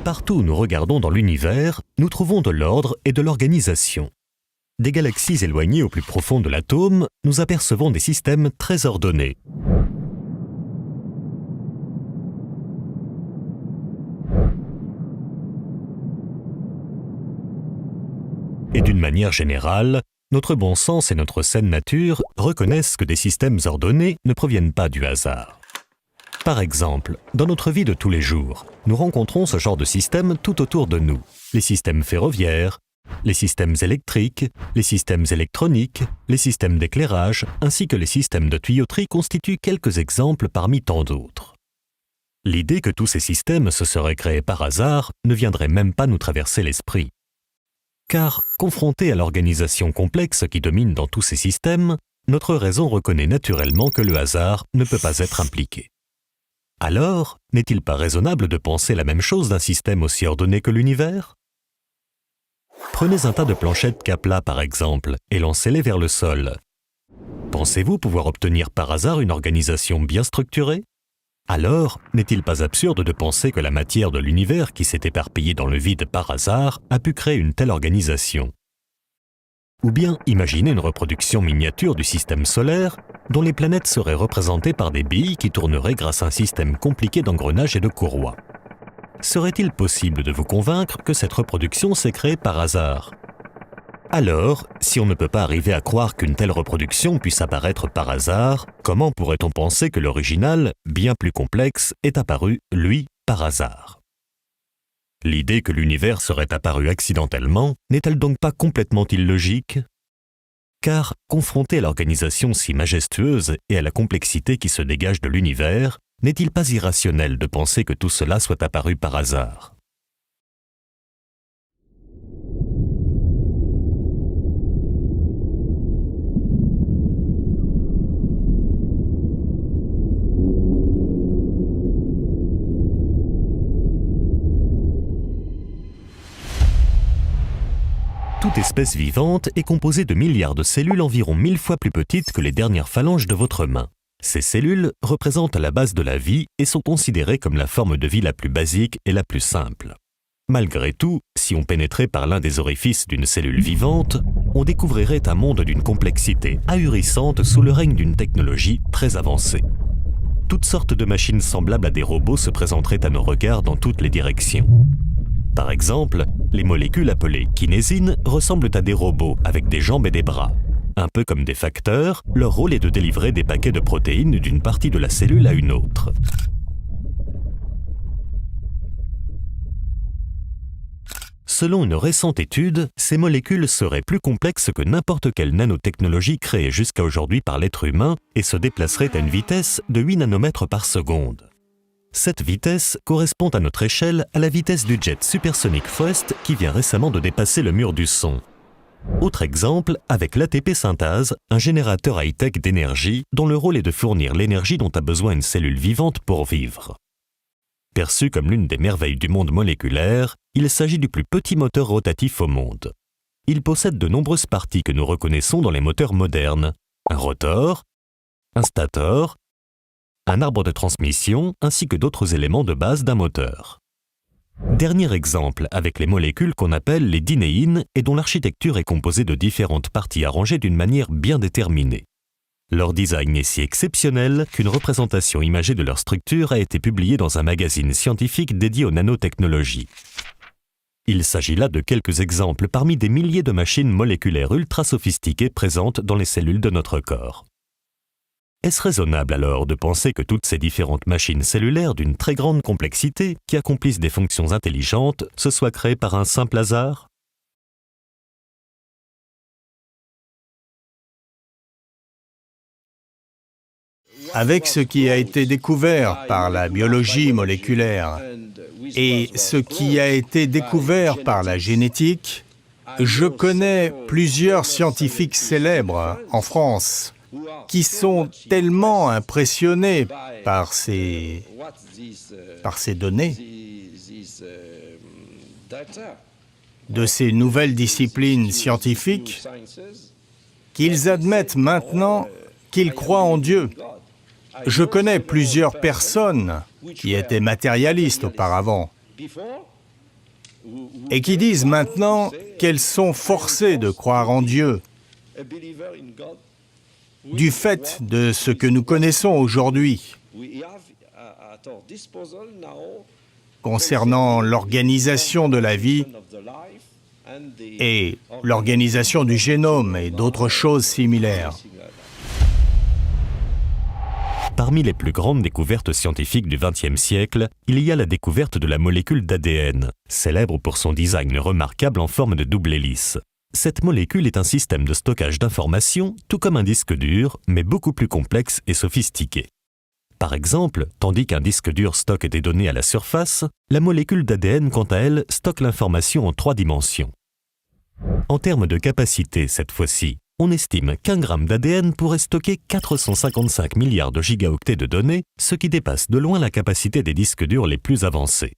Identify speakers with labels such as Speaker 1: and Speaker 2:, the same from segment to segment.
Speaker 1: Partout où nous regardons dans l'univers, nous trouvons de l'ordre et de l'organisation. Des galaxies éloignées au plus profond de l'atome, nous apercevons des systèmes très ordonnés. Et d'une manière générale, notre bon sens et notre saine nature reconnaissent que des systèmes ordonnés ne proviennent pas du hasard. Par exemple, dans notre vie de tous les jours, nous rencontrons ce genre de systèmes tout autour de nous. Les systèmes ferroviaires, les systèmes électriques, les systèmes électroniques, les systèmes d'éclairage, ainsi que les systèmes de tuyauterie constituent quelques exemples parmi tant d'autres. L'idée que tous ces systèmes se seraient créés par hasard ne viendrait même pas nous traverser l'esprit. Car, confronté à l'organisation complexe qui domine dans tous ces systèmes, notre raison reconnaît naturellement que le hasard ne peut pas être impliqué. Alors, n'est-il pas raisonnable de penser la même chose d'un système aussi ordonné que l'univers? Prenez un tas de planchettes Kapla par exemple, et lancez-les vers le sol. Pensez-vous pouvoir obtenir par hasard une organisation bien structurée? Alors, n'est-il pas absurde de penser que la matière de l'univers qui s'est éparpillée dans le vide par hasard a pu créer une telle organisation? Ou bien imaginez une reproduction miniature du système solaire dont les planètes seraient représentées par des billes qui tourneraient grâce à un système compliqué d'engrenages et de courroies. Serait-il possible de vous convaincre que cette reproduction s'est créée par hasard? Alors, si on ne peut pas arriver à croire qu'une telle reproduction puisse apparaître par hasard, comment pourrait-on penser que l'original, bien plus complexe, est apparu, lui, par hasard? L'idée que l'univers serait apparu accidentellement n'est-elle donc pas complètement illogique? Car, confronté à l'organisation si majestueuse et à la complexité qui se dégage de l'univers, n'est-il pas irrationnel de penser que tout cela soit apparu par hasard? Toute espèce vivante est composée de milliards de cellules environ 1000 fois plus petites que les dernières phalanges de votre main. Ces cellules représentent la base de la vie et sont considérées comme la forme de vie la plus basique et la plus simple. Malgré tout, si on pénétrait par l'un des orifices d'une cellule vivante, on découvrirait un monde d'une complexité ahurissante sous le règne d'une technologie très avancée. Toutes sortes de machines semblables à des robots se présenteraient à nos regards dans toutes les directions. Par exemple, les molécules appelées kinésines ressemblent à des robots avec des jambes et des bras. Un peu comme des facteurs, leur rôle est de délivrer des paquets de protéines d'une partie de la cellule à une autre. Selon une récente étude, ces molécules seraient plus complexes que n'importe quelle nanotechnologie créée jusqu'à aujourd'hui par l'être humain et se déplaceraient à une vitesse de 8 nanomètres par seconde. Cette vitesse correspond à notre échelle à la vitesse du jet supersonique Thrust qui vient récemment de dépasser le mur du son. Autre exemple, avec l'ATP synthase, un générateur high-tech d'énergie dont le rôle est de fournir l'énergie dont a besoin une cellule vivante pour vivre. Perçu comme l'une des merveilles du monde moléculaire, il s'agit du plus petit moteur rotatif au monde. Il possède de nombreuses parties que nous reconnaissons dans les moteurs modernes. Un rotor, un stator, un arbre de transmission ainsi que d'autres éléments de base d'un moteur. Dernier exemple avec les molécules qu'on appelle les dinéines et dont l'architecture est composée de différentes parties arrangées d'une manière bien déterminée. Leur design est si exceptionnel qu'une représentation imagée de leur structure a été publiée dans un magazine scientifique dédié aux nanotechnologies. Il s'agit là de quelques exemples parmi des milliers de machines moléculaires ultra sophistiquées présentes dans les cellules de notre corps. Est-ce raisonnable alors de penser que toutes ces différentes machines cellulaires d'une très grande complexité qui accomplissent des fonctions intelligentes se soient créées par un simple hasard?
Speaker 2: Avec ce qui a été découvert par la biologie moléculaire et ce qui a été découvert par la génétique, je connais plusieurs scientifiques célèbres en France qui sont tellement impressionnés par ces données, de ces nouvelles disciplines scientifiques, qu'ils admettent maintenant qu'ils croient en Dieu. Je connais plusieurs personnes qui étaient matérialistes auparavant et qui disent maintenant qu'elles sont forcées de croire en Dieu du fait de ce que nous connaissons aujourd'hui concernant l'organisation de la vie et l'organisation du génome et d'autres choses similaires.
Speaker 1: Parmi les plus grandes découvertes scientifiques du XXe siècle, il y a la découverte de la molécule d'ADN, célèbre pour son design remarquable en forme de double hélice. Cette molécule est un système de stockage d'informations, tout comme un disque dur, mais beaucoup plus complexe et sophistiqué. Par exemple, tandis qu'un disque dur stocke des données à la surface, la molécule d'ADN, quant à elle, stocke l'information en 3 dimensions. En termes de capacité, cette fois-ci, on estime qu'un gramme d'ADN pourrait stocker 455 milliards de gigaoctets de données, ce qui dépasse de loin la capacité des disques durs les plus avancés.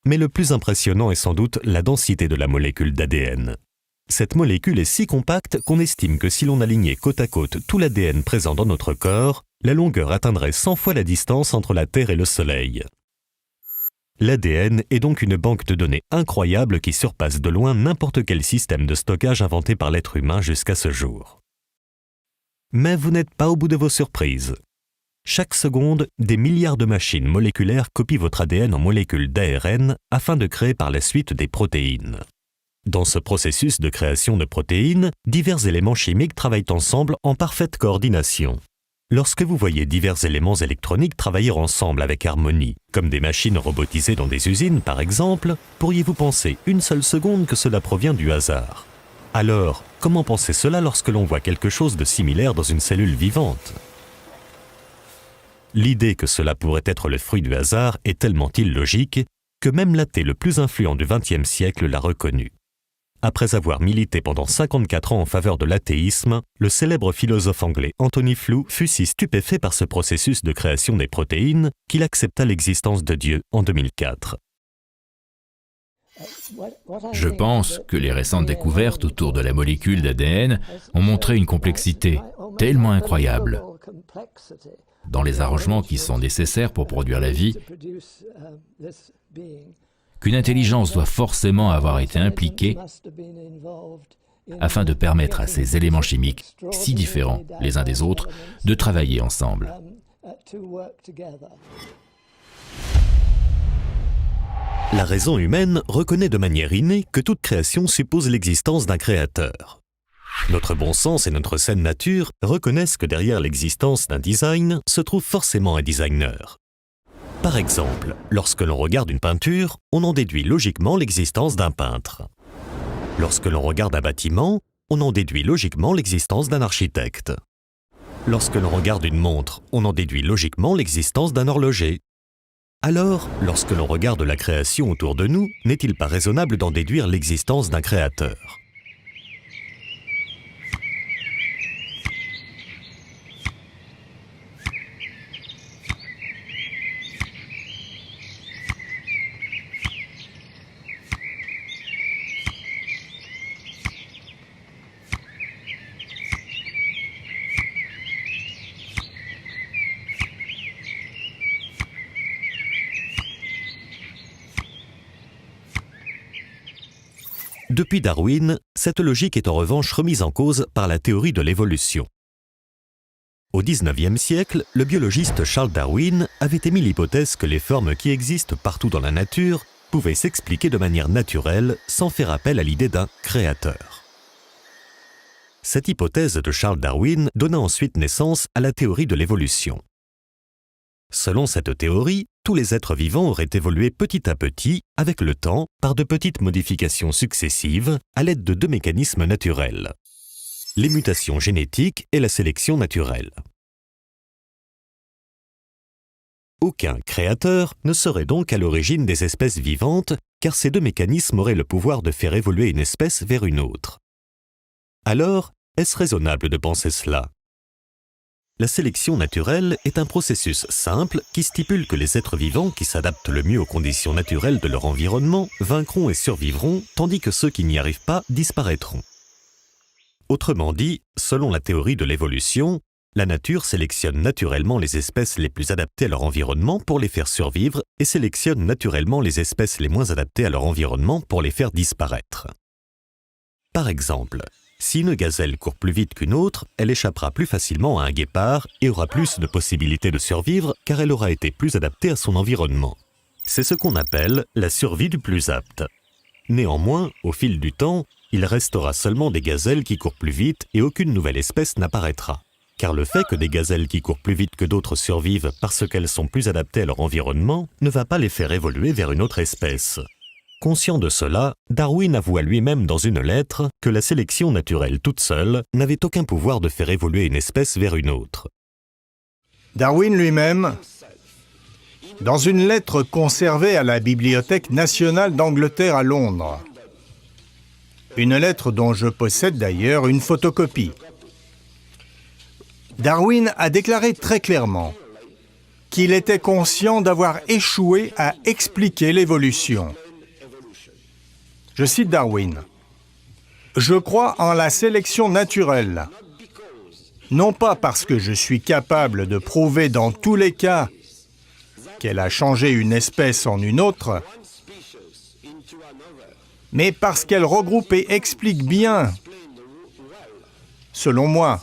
Speaker 1: Mais le plus impressionnant est sans doute la densité de la molécule d'ADN. Cette molécule est si compacte qu'on estime que si l'on alignait côte à côte tout l'ADN présent dans notre corps, la longueur atteindrait 100 fois la distance entre la Terre et le Soleil. L'ADN est donc une banque de données incroyable qui surpasse de loin n'importe quel système de stockage inventé par l'être humain jusqu'à ce jour. Mais vous n'êtes pas au bout de vos surprises. Chaque seconde, des milliards de machines moléculaires copient votre ADN en molécules d'ARN afin de créer par la suite des protéines. Dans ce processus de création de protéines, divers éléments chimiques travaillent ensemble en parfaite coordination. Lorsque vous voyez divers éléments électroniques travailler ensemble avec harmonie, comme des machines robotisées dans des usines par exemple, pourriez-vous penser une seule seconde que cela provient du hasard? Alors, comment penser cela lorsque l'on voit quelque chose de similaire dans une cellule vivante? L'idée que cela pourrait être le fruit du hasard est tellement illogique que même l'athée le plus influent du XXe siècle l'a reconnu. Après avoir milité pendant 54 ans en faveur de l'athéisme, le célèbre philosophe anglais Anthony Flew fut si stupéfait par ce processus de création des protéines qu'il accepta l'existence de Dieu en 2004.
Speaker 3: Je pense que les récentes découvertes autour de la molécule d'ADN ont montré une complexité tellement incroyable dans les arrangements qui sont nécessaires pour produire la vie, qu'une intelligence doit forcément avoir été impliquée afin de permettre à ces éléments chimiques, si différents les uns des autres, de travailler ensemble.
Speaker 1: La raison humaine reconnaît de manière innée que toute création suppose l'existence d'un créateur. Notre bon sens et notre saine nature reconnaissent que derrière l'existence d'un design se trouve forcément un designer. Par exemple, lorsque l'on regarde une peinture, on en déduit logiquement l'existence d'un peintre. Lorsque l'on regarde un bâtiment, on en déduit logiquement l'existence d'un architecte. Lorsque l'on regarde une montre, on en déduit logiquement l'existence d'un horloger. Alors, lorsque l'on regarde la création autour de nous, n'est-il pas raisonnable d'en déduire l'existence d'un créateur ? Depuis Darwin, cette logique est en revanche remise en cause par la théorie de l'évolution. Au XIXe siècle, le biologiste Charles Darwin avait émis l'hypothèse que les formes qui existent partout dans la nature pouvaient s'expliquer de manière naturelle sans faire appel à l'idée d'un créateur. Cette hypothèse de Charles Darwin donna ensuite naissance à la théorie de l'évolution. Selon cette théorie, tous les êtres vivants auraient évolué petit à petit, avec le temps, par de petites modifications successives, à l'aide de 2 mécanismes naturels: les mutations génétiques et la sélection naturelle. Aucun créateur ne serait donc à l'origine des espèces vivantes, car ces 2 mécanismes auraient le pouvoir de faire évoluer une espèce vers une autre. Alors, est-ce raisonnable de penser cela ? La sélection naturelle est un processus simple qui stipule que les êtres vivants qui s'adaptent le mieux aux conditions naturelles de leur environnement vaincront et survivront, tandis que ceux qui n'y arrivent pas disparaîtront. Autrement dit, selon la théorie de l'évolution, La nature sélectionne naturellement les espèces les plus adaptées à leur environnement pour les faire survivre et sélectionne naturellement les espèces les moins adaptées à leur environnement pour les faire disparaître. Par exemple, si une gazelle court plus vite qu'une autre, elle échappera plus facilement à un guépard et aura plus de possibilités de survivre car elle aura été plus adaptée à son environnement. C'est ce qu'on appelle la survie du plus apte. Néanmoins, au fil du temps, il restera seulement des gazelles qui courent plus vite et aucune nouvelle espèce n'apparaîtra. Car le fait que des gazelles qui courent plus vite que d'autres survivent parce qu'elles sont plus adaptées à leur environnement ne va pas les faire évoluer vers une autre espèce. Conscient de cela, Darwin avoua lui-même dans une lettre que la sélection naturelle toute seule n'avait aucun pouvoir de faire évoluer une espèce vers une autre.
Speaker 2: Darwin lui-même, dans une lettre conservée à la Bibliothèque nationale d'Angleterre à Londres, une lettre dont je possède d'ailleurs une photocopie, Darwin a déclaré très clairement qu'il était conscient d'avoir échoué à expliquer l'évolution. Je cite Darwin. « Je crois en la sélection naturelle, non pas parce que je suis capable de prouver dans tous les cas qu'elle a changé une espèce en une autre, mais parce qu'elle regroupe et explique bien, selon moi,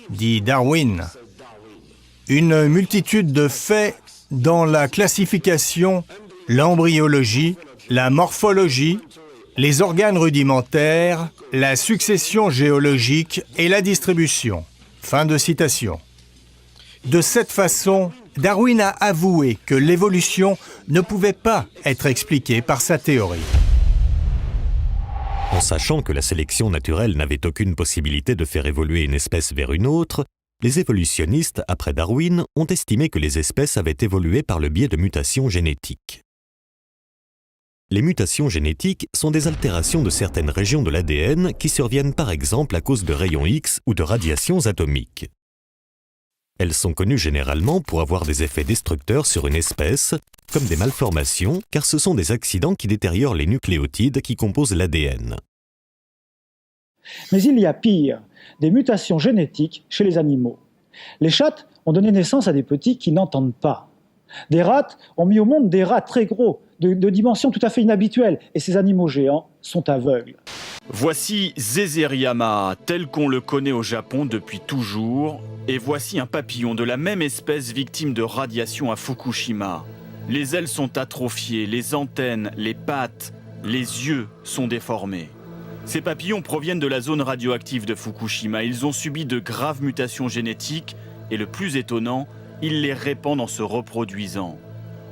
Speaker 2: dit Darwin, une multitude de faits dans la classification, l'embryologie, la morphologie, les organes rudimentaires, la succession géologique et la distribution. » Fin de citation. De cette façon, Darwin a avoué que l'évolution ne pouvait pas être expliquée par sa théorie.
Speaker 1: En sachant que la sélection naturelle n'avait aucune possibilité de faire évoluer une espèce vers une autre, les évolutionnistes, après Darwin, ont estimé que les espèces avaient évolué par le biais de mutations génétiques. Les mutations génétiques sont des altérations de certaines régions de l'ADN qui surviennent par exemple à cause de rayons X ou de radiations atomiques. Elles sont connues généralement pour avoir des effets destructeurs sur une espèce, comme des malformations, car ce sont des accidents qui détériorent les nucléotides qui composent l'ADN.
Speaker 4: Mais il y a pire, des mutations génétiques chez les animaux. Les chattes ont donné naissance à des petits qui n'entendent pas. Des rats ont mis au monde des rats très gros, de dimensions tout à fait inhabituelles, et ces animaux géants sont aveugles.
Speaker 5: Voici Zezeriama, tel qu'on le connaît au Japon depuis toujours, et voici un papillon de la même espèce victime de radiation à Fukushima. Les ailes sont atrophiées, les antennes, les pattes, les yeux sont déformés. Ces papillons proviennent de la zone radioactive de Fukushima. Ils ont subi de graves mutations génétiques et le plus étonnant, ils les répandent en se reproduisant.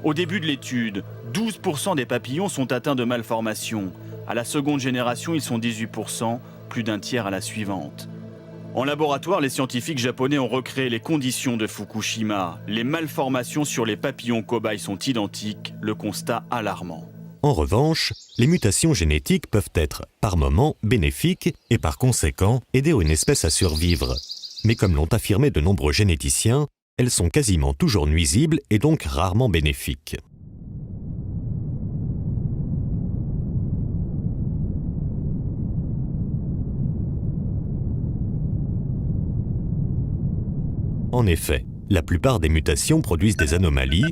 Speaker 5: Au début de l'étude, 12% des papillons sont atteints de malformations. À la seconde génération, ils sont 18%, plus d'un tiers à la suivante. En laboratoire, les scientifiques japonais ont recréé les conditions de Fukushima. Les malformations sur les papillons cobayes sont identiques, le constat alarmant.
Speaker 1: En revanche, les mutations génétiques peuvent être, par moments, bénéfiques et par conséquent aider une espèce à survivre. Mais comme l'ont affirmé de nombreux généticiens, elles sont quasiment toujours nuisibles et donc rarement bénéfiques. En effet, la plupart des mutations produisent des anomalies,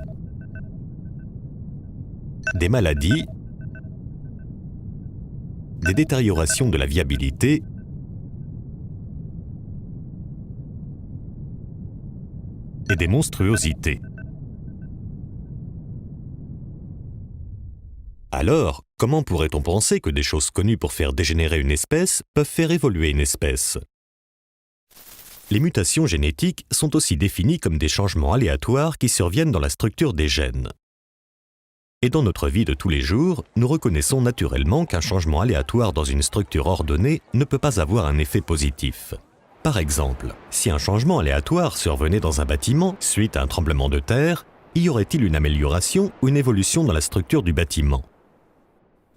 Speaker 1: des maladies, des détériorations de la viabilité et des monstruosités. Alors, comment pourrait-on penser que des choses connues pour faire dégénérer une espèce peuvent faire évoluer une espèce ? Les mutations génétiques sont aussi définies comme des changements aléatoires qui surviennent dans la structure des gènes. Et dans notre vie de tous les jours, nous reconnaissons naturellement qu'un changement aléatoire dans une structure ordonnée ne peut pas avoir un effet positif. Par exemple, si un changement aléatoire survenait dans un bâtiment suite à un tremblement de terre, y aurait-il une amélioration ou une évolution dans la structure du bâtiment ?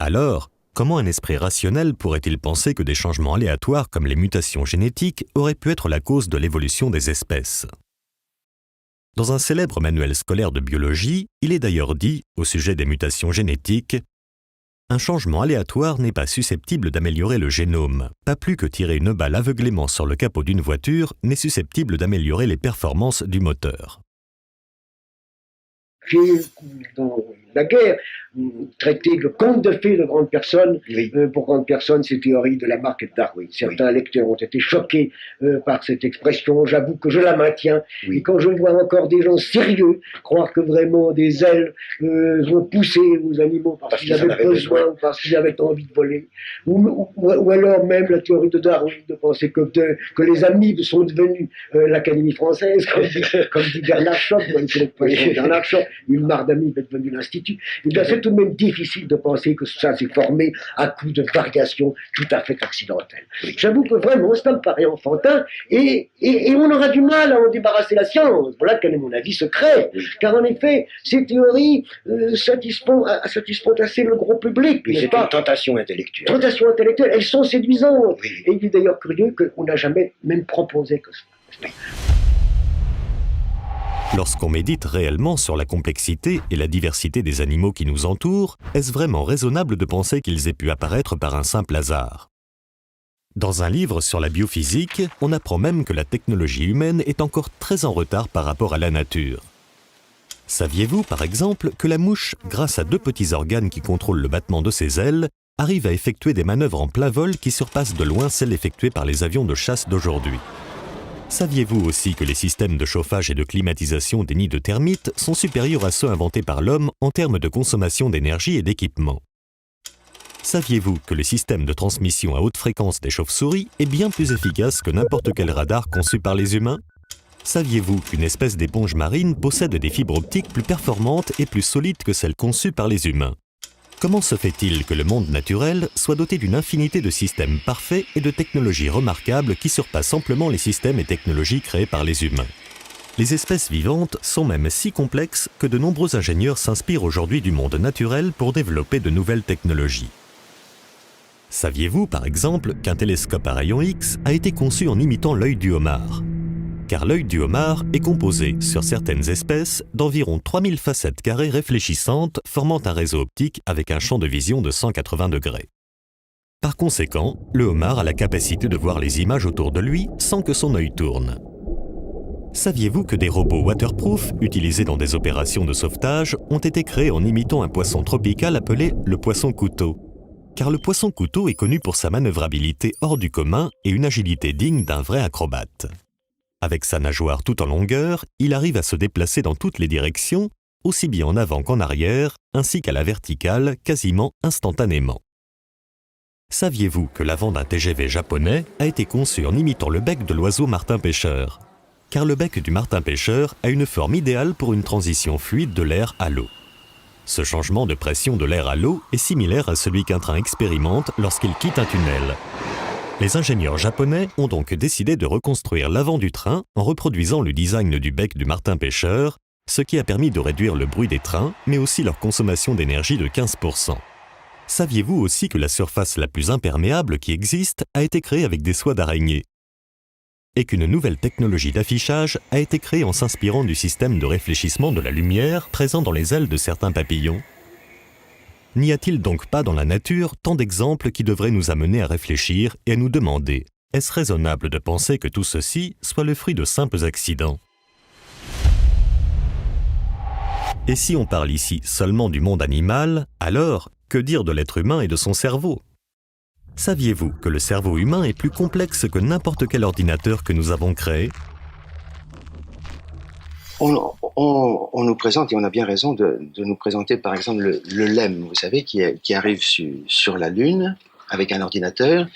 Speaker 1: Alors, comment un esprit rationnel pourrait-il penser que des changements aléatoires comme les mutations génétiques auraient pu être la cause de l'évolution des espèces ? Dans un célèbre manuel scolaire de biologie, il est d'ailleurs dit, au sujet des mutations génétiques, « un changement aléatoire n'est pas susceptible d'améliorer le génome, pas plus que tirer une balle aveuglément sur le capot d'une voiture n'est susceptible d'améliorer les performances du moteur.
Speaker 6: J'ai, dans la guerre, traité le conte de fées de grandes personnes. Pour grandes personnes, ces théories de Lamarck et de Darwin. Certains lecteurs ont été choqués par cette expression. J'avoue que je la maintiens. Et quand je vois encore des gens sérieux croire que vraiment des ailes vont pousser aux animaux parce qu'ils avaient besoin ou parce qu'ils avaient envie de voler, ou alors même la théorie de Darwin, de penser que les amibes sont devenus l'Académie française, comme dit Bernard Schoch, Bernard Schoch, une mare d'amibes est devenue l'Institut. Et bien, c'est tout de même difficile de penser que ça s'est formé à coup de variations tout à fait accidentelles. J'avoue que vraiment, ça me paraît enfantin, et on aura du mal à en débarrasser la science. Voilà quel est mon avis secret. Car en effet, ces théories satisfont assez le gros public.
Speaker 7: Mais c'est une tentation intellectuelle.
Speaker 6: Tentation intellectuelle, elles sont séduisantes. Et il est d'ailleurs curieux qu'on n'a jamais même proposé que ça.
Speaker 1: Lorsqu'on médite réellement sur la complexité et la diversité des animaux qui nous entourent, est-ce vraiment raisonnable de penser qu'ils aient pu apparaître par un simple hasard? Dans un livre sur la biophysique, on apprend même que la technologie humaine est encore très en retard par rapport à la nature. Saviez-vous, par exemple, que la mouche, grâce à 2 petits organes qui contrôlent le battement de ses ailes, arrive à effectuer des manœuvres en plein vol qui surpassent de loin celles effectuées par les avions de chasse d'aujourd'hui? Saviez-vous aussi que les systèmes de chauffage et de climatisation des nids de termites sont supérieurs à ceux inventés par l'homme en termes de consommation d'énergie et d'équipement? Saviez-vous que le système de transmission à haute fréquence des chauves-souris est bien plus efficace que n'importe quel radar conçu par les humains? Saviez-vous qu'une espèce d'éponge marine possède des fibres optiques plus performantes et plus solides que celles conçues par les humains? Comment se fait-il que le monde naturel soit doté d'une infinité de systèmes parfaits et de technologies remarquables qui surpassent amplement les systèmes et technologies créés par les humains? Les espèces vivantes sont même si complexes que de nombreux ingénieurs s'inspirent aujourd'hui du monde naturel pour développer de nouvelles technologies. Saviez-vous, par exemple, qu'un télescope à rayons X a été conçu en imitant l'œil du homard? Car l'œil du homard est composé, sur certaines espèces, d'environ 3000 facettes carrées réfléchissantes formant un réseau optique avec un champ de vision de 180 degrés. Par conséquent, le homard a la capacité de voir les images autour de lui sans que son œil tourne. Saviez-vous que des robots waterproof, utilisés dans des opérations de sauvetage, ont été créés en imitant un poisson tropical appelé le poisson-couteau? Car le poisson-couteau est connu pour sa manœuvrabilité hors du commun et une agilité digne d'un vrai acrobate. Avec sa nageoire tout en longueur, il arrive à se déplacer dans toutes les directions, aussi bien en avant qu'en arrière, ainsi qu'à la verticale, quasiment instantanément. Saviez-vous que l'avant d'un TGV japonais a été conçu en imitant le bec de l'oiseau martin-pêcheur? Car le bec du martin-pêcheur a une forme idéale pour une transition fluide de l'air à l'eau. Ce changement de pression de l'air à l'eau est similaire à celui qu'un train expérimente lorsqu'il quitte un tunnel. Les ingénieurs japonais ont donc décidé de reconstruire l'avant du train en reproduisant le design du bec du martin-pêcheur, ce qui a permis de réduire le bruit des trains, mais aussi leur consommation d'énergie de 15%. Saviez-vous aussi que la surface la plus imperméable qui existe a été créée avec des soies d'araignée? Et qu'une nouvelle technologie d'affichage a été créée en s'inspirant du système de réfléchissement de la lumière présent dans les ailes de certains papillons? N'y a-t-il donc pas dans la nature tant d'exemples qui devraient nous amener à réfléchir et à nous demander « Est-ce raisonnable de penser que tout ceci soit le fruit de simples accidents ?» Et si on parle ici seulement du monde animal, alors que dire de l'être humain et de son cerveau? Saviez-vous que le cerveau humain est plus complexe que n'importe quel ordinateur que nous avons créé?
Speaker 7: On nous présente, et on a bien raison de nous présenter par exemple le LEM, vous savez, qui arrive sur la Lune avec un ordinateur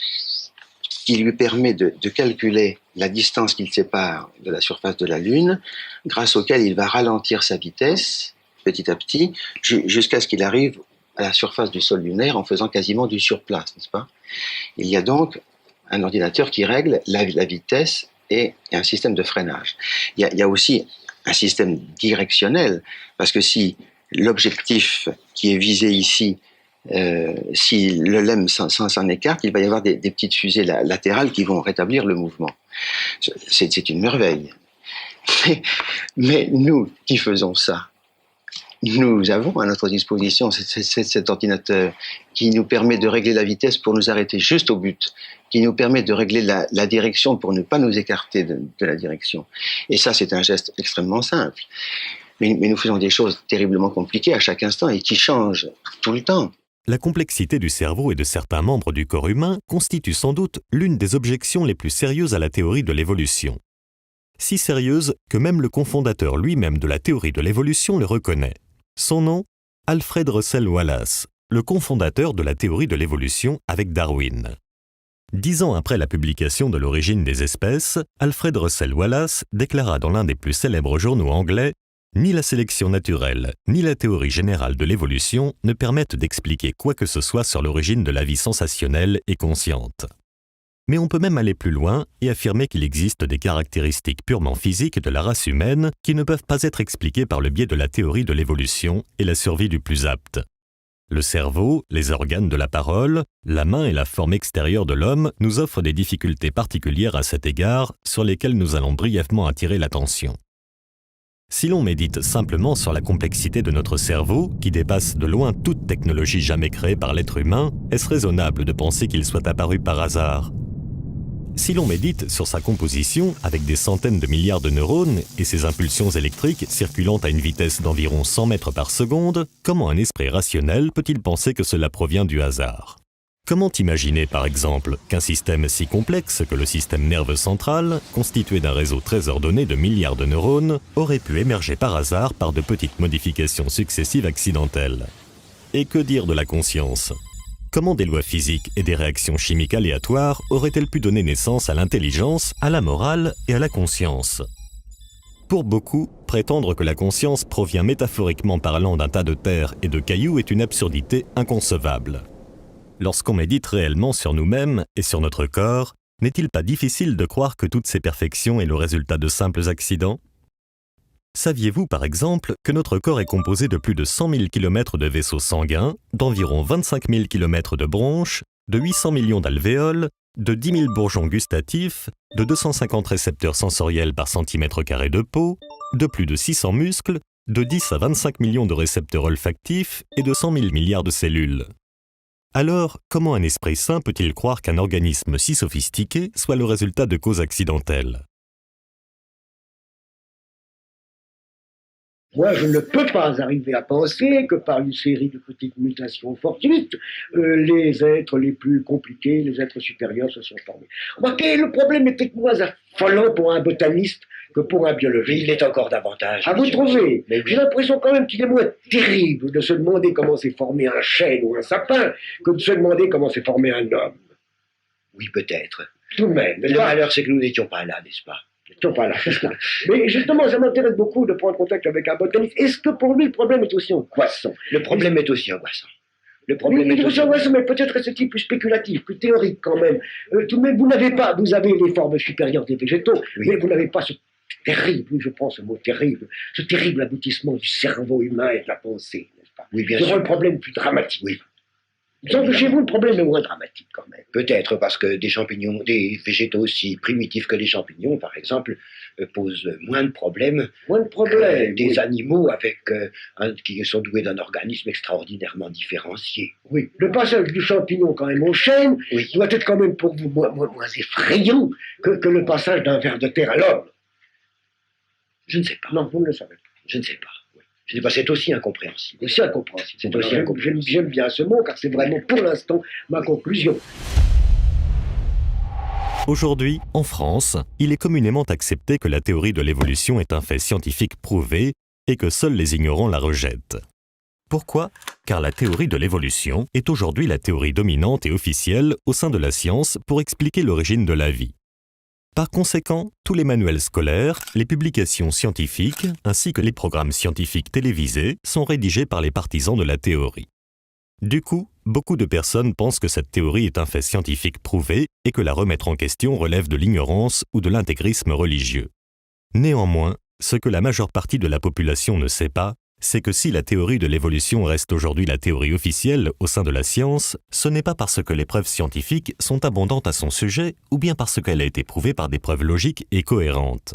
Speaker 7: qui lui permet de calculer la distance qu'il sépare de la surface de la Lune, grâce auquel il va ralentir sa vitesse petit à petit jusqu'à ce qu'il arrive à la surface du sol lunaire en faisant quasiment du surplace, n'est-ce pas? Il y a donc un ordinateur qui règle la vitesse et un système de freinage. Il y a aussi un système directionnel, parce que si l'objectif qui est visé ici, si le LEM s'en écarte, il va y avoir des petites fusées latérales qui vont rétablir le mouvement. C'est une merveille. Mais nous qui faisons ça, nous avons à notre disposition cet ordinateur qui nous permet de régler la vitesse pour nous arrêter juste au but, qui nous permet de régler la direction pour ne pas nous écarter de la direction. Et ça, c'est un geste extrêmement simple. Mais nous faisons des choses terriblement compliquées à chaque instant et qui changent tout le temps.
Speaker 1: La complexité du cerveau et de certains membres du corps humain constitue sans doute l'une des objections les plus sérieuses à la théorie de l'évolution. Si sérieuse que même le cofondateur lui-même de la théorie de l'évolution le reconnaît. Son nom, Alfred Russel Wallace, le cofondateur de la théorie de l'évolution avec Darwin. 10 ans après la publication de l'origine des espèces, Alfred Russel Wallace déclara dans l'un des plus célèbres journaux anglais « Ni la sélection naturelle, ni la théorie générale de l'évolution ne permettent d'expliquer quoi que ce soit sur l'origine de la vie sensationnelle et consciente. » Mais on peut même aller plus loin et affirmer qu'il existe des caractéristiques purement physiques de la race humaine qui ne peuvent pas être expliquées par le biais de la théorie de l'évolution et la survie du plus apte. Le cerveau, les organes de la parole, la main et la forme extérieure de l'homme nous offrent des difficultés particulières à cet égard sur lesquelles nous allons brièvement attirer l'attention. Si l'on médite simplement sur la complexité de notre cerveau, qui dépasse de loin toute technologie jamais créée par l'être humain, est-ce raisonnable de penser qu'il soit apparu par hasard ? Si l'on médite sur sa composition avec des centaines de milliards de neurones et ses impulsions électriques circulant à une vitesse d'environ 100 mètres par seconde, comment un esprit rationnel peut-il penser que cela provient du hasard ? Comment imaginer, par exemple, qu'un système si complexe que le système nerveux central, constitué d'un réseau très ordonné de milliards de neurones, aurait pu émerger par hasard par de petites modifications successives accidentelles ? Et que dire de la conscience ? Comment des lois physiques et des réactions chimiques aléatoires auraient-elles pu donner naissance à l'intelligence, à la morale et à la conscience ? Pour beaucoup, prétendre que la conscience provient métaphoriquement parlant d'un tas de terre et de cailloux est une absurdité inconcevable. Lorsqu'on médite réellement sur nous-mêmes et sur notre corps, n'est-il pas difficile de croire que toutes ces perfections est le résultat de simples accidents ? Saviez-vous, par exemple, que notre corps est composé de plus de 100 000 km de vaisseaux sanguins, d'environ 25 000 km de bronches, de 800 millions d'alvéoles, de 10 000 bourgeons gustatifs, de 250 récepteurs sensoriels par centimètre carré de peau, de plus de 600 muscles, de 10 à 25 millions de récepteurs olfactifs et de 100 000 milliards de cellules. Alors, comment un esprit sain peut-il croire qu'un organisme si sophistiqué soit le résultat de causes accidentelles ?
Speaker 6: Moi, je ne peux pas arriver à penser que par une série de petites mutations fortuites, les êtres les plus compliqués, les êtres supérieurs se sont formés. Remarquez, le problème est peut-être moins affolant pour un botaniste que pour un biologiste.
Speaker 8: Il l'est encore davantage.
Speaker 6: Ah, vous trouvez ?
Speaker 8: Mais oui.
Speaker 6: J'ai l'impression quand même qu'il est moins terrible de se demander comment s'est formé un chêne ou un sapin que de se demander comment s'est formé un homme.
Speaker 8: Oui, peut-être.
Speaker 6: Tout de même.
Speaker 8: Mais le malheur, c'est que nous n'étions pas là, n'est-ce pas ?
Speaker 6: Pas là, c'est ça. Mais justement, ça m'intéresse beaucoup de prendre contact avec un botaniste. Est-ce que pour lui, le problème est aussi angoissant ?
Speaker 8: Le problème est aussi angoissant. Le
Speaker 6: Oui,
Speaker 8: problème
Speaker 6: il
Speaker 8: est
Speaker 6: est
Speaker 8: aussi
Speaker 6: aussi angoissant, mais peut-être est-il plus spéculatif, plus théorique quand même. Tout de même, vous avez les formes supérieures des végétaux,
Speaker 8: Oui.
Speaker 6: mais vous n'avez pas ce terrible, oui, je pense, ce mot terrible, ce terrible aboutissement du cerveau humain et de la pensée, n'est-ce pas ?
Speaker 8: Oui, bien
Speaker 6: C'est
Speaker 8: sûr.
Speaker 6: le problème plus dramatique.
Speaker 8: Oui.
Speaker 6: Sauf que chez vous, le problème est moins dramatique quand même.
Speaker 8: Peut-être parce que des champignons, des végétaux aussi primitifs que les champignons, par exemple, posent moins de problèmes
Speaker 6: Moins de
Speaker 8: que
Speaker 6: problème.
Speaker 8: des
Speaker 6: oui.
Speaker 8: animaux avec qui sont doués d'un organisme extraordinairement différencié.
Speaker 6: Oui, le passage du champignon quand même au chêne
Speaker 8: Oui.
Speaker 6: doit être quand même pour vous moins effrayant que le passage d'un ver de terre à l'homme.
Speaker 8: Je ne sais pas.
Speaker 6: Non, vous ne le savez pas.
Speaker 8: Je ne sais pas. Oui. Je ne sais pas, c'est aussi incompréhensible.
Speaker 6: C'est incompréhensible.
Speaker 8: C'est aussi
Speaker 6: Alors,
Speaker 8: incompréhensible.
Speaker 6: J'aime bien ce mot car c'est vraiment pour l'instant ma conclusion.
Speaker 1: Aujourd'hui, en France, il est communément accepté que la théorie de l'évolution est un fait scientifique prouvé et que seuls les ignorants la rejettent. Pourquoi ? Car la théorie de l'évolution est aujourd'hui la théorie dominante et officielle au sein de la science pour expliquer l'origine de la vie. Par conséquent, tous les manuels scolaires, les publications scientifiques, ainsi que les programmes scientifiques télévisés sont rédigés par les partisans de la théorie. Du coup, beaucoup de personnes pensent que cette théorie est un fait scientifique prouvé et que la remettre en question relève de l'ignorance ou de l'intégrisme religieux. Néanmoins, ce que la majeure partie de la population ne sait pas, c'est que si la théorie de l'évolution reste aujourd'hui la théorie officielle au sein de la science, ce n'est pas parce que les preuves scientifiques sont abondantes à son sujet ou bien parce qu'elle a été prouvée par des preuves logiques et cohérentes.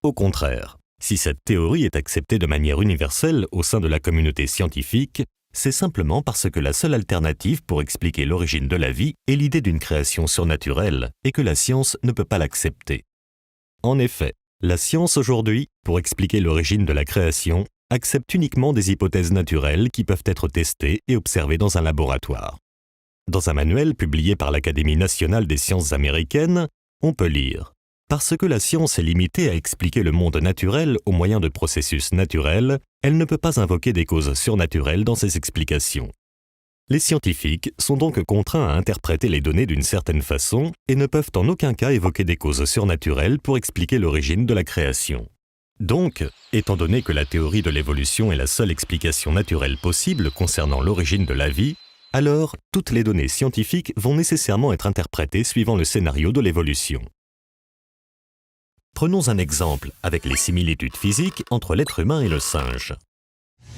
Speaker 1: Au contraire, Si cette théorie est acceptée de manière universelle au sein de la communauté scientifique, c'est simplement parce que la seule alternative pour expliquer l'origine de la vie est l'idée d'une création surnaturelle et que la science ne peut pas l'accepter. En effet, la science aujourd'hui, pour expliquer l'origine de la création, accepte uniquement des hypothèses naturelles qui peuvent être testées et observées dans un laboratoire. Dans un manuel publié par l'Académie nationale des sciences américaines, on peut lire « Parce que la science est limitée à expliquer le monde naturel au moyen de processus naturels, elle ne peut pas invoquer des causes surnaturelles dans ses explications. Les scientifiques sont donc contraints à interpréter les données d'une certaine façon et ne peuvent en aucun cas évoquer des causes surnaturelles pour expliquer l'origine de la création. Donc, étant donné que la théorie de l'évolution est la seule explication naturelle possible concernant l'origine de la vie, alors toutes les données scientifiques vont nécessairement être interprétées suivant le scénario de l'évolution. Prenons un exemple avec les similitudes physiques entre l'être humain et le singe.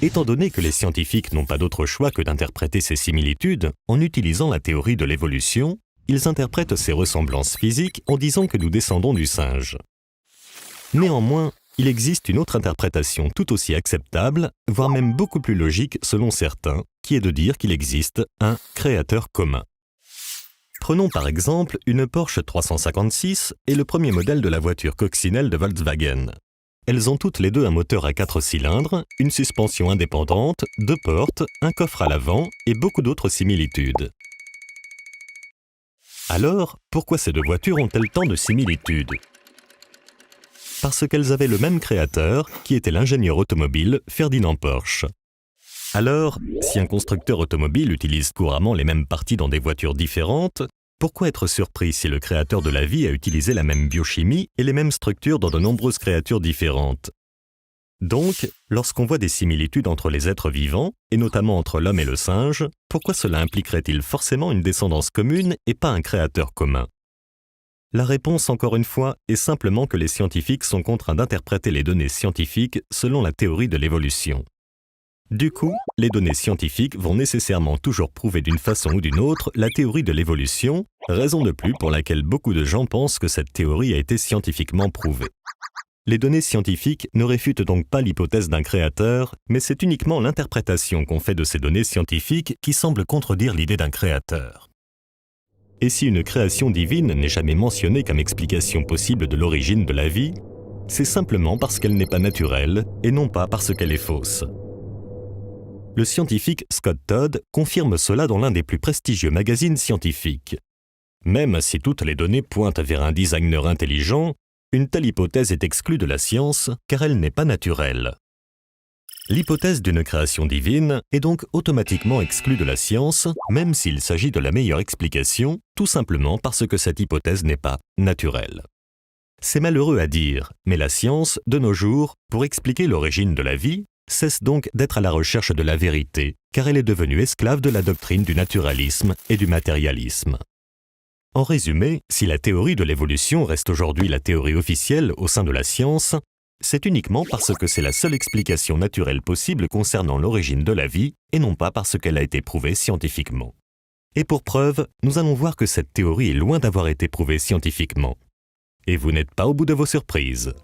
Speaker 1: Étant donné que les scientifiques n'ont pas d'autre choix que d'interpréter ces similitudes en utilisant la théorie de l'évolution, ils interprètent ces ressemblances physiques en disant que nous descendons du singe. Néanmoins, il existe une autre interprétation tout aussi acceptable, voire même beaucoup plus logique selon certains, qui est de dire qu'il existe un créateur commun. Prenons par exemple une Porsche 356 et le premier modèle de la voiture coccinelle de Volkswagen. Elles ont toutes les deux un moteur à 4 cylindres, une suspension indépendante, 2 portes, un coffre à l'avant et beaucoup d'autres similitudes. Alors, pourquoi ces deux voitures ont-elles tant de similitudes ? Parce qu'elles avaient le même créateur, qui était l'ingénieur automobile Ferdinand Porsche. Alors, si un constructeur automobile utilise couramment les mêmes parties dans des voitures différentes, pourquoi être surpris si le créateur de la vie a utilisé la même biochimie et les mêmes structures dans de nombreuses créatures différentes ? Donc, lorsqu'on voit des similitudes entre les êtres vivants, et notamment entre l'homme et le singe, pourquoi cela impliquerait-il forcément une descendance commune et pas un créateur commun ? La réponse, encore une fois, est simplement que les scientifiques sont contraints d'interpréter les données scientifiques selon la théorie de l'évolution. Du coup, les données scientifiques vont nécessairement toujours prouver d'une façon ou d'une autre la théorie de l'évolution, raison de plus pour laquelle beaucoup de gens pensent que cette théorie a été scientifiquement prouvée. Les données scientifiques ne réfutent donc pas l'hypothèse d'un créateur, mais c'est uniquement l'interprétation qu'on fait de ces données scientifiques qui semble contredire l'idée d'un créateur. Et si une création divine n'est jamais mentionnée comme explication possible de l'origine de la vie, c'est simplement parce qu'elle n'est pas naturelle et non pas parce qu'elle est fausse. Le scientifique Scott Todd confirme cela dans l'un des plus prestigieux magazines scientifiques. Même si toutes les données pointent vers un designer intelligent, une telle hypothèse est exclue de la science car elle n'est pas naturelle. L'hypothèse d'une création divine est donc automatiquement exclue de la science, même s'il s'agit de la meilleure explication, tout simplement parce que cette hypothèse n'est pas naturelle. C'est malheureux à dire, mais la science, de nos jours, pour expliquer l'origine de la vie, cesse donc d'être à la recherche de la vérité, car elle est devenue esclave de la doctrine du naturalisme et du matérialisme. En résumé, si la théorie de l'évolution reste aujourd'hui la théorie officielle au sein de la science, c'est uniquement parce que c'est la seule explication naturelle possible concernant l'origine de la vie, et non pas parce qu'elle a été prouvée scientifiquement. Et pour preuve, nous allons voir que cette théorie est loin d'avoir été prouvée scientifiquement. Et vous n'êtes pas au bout de vos surprises.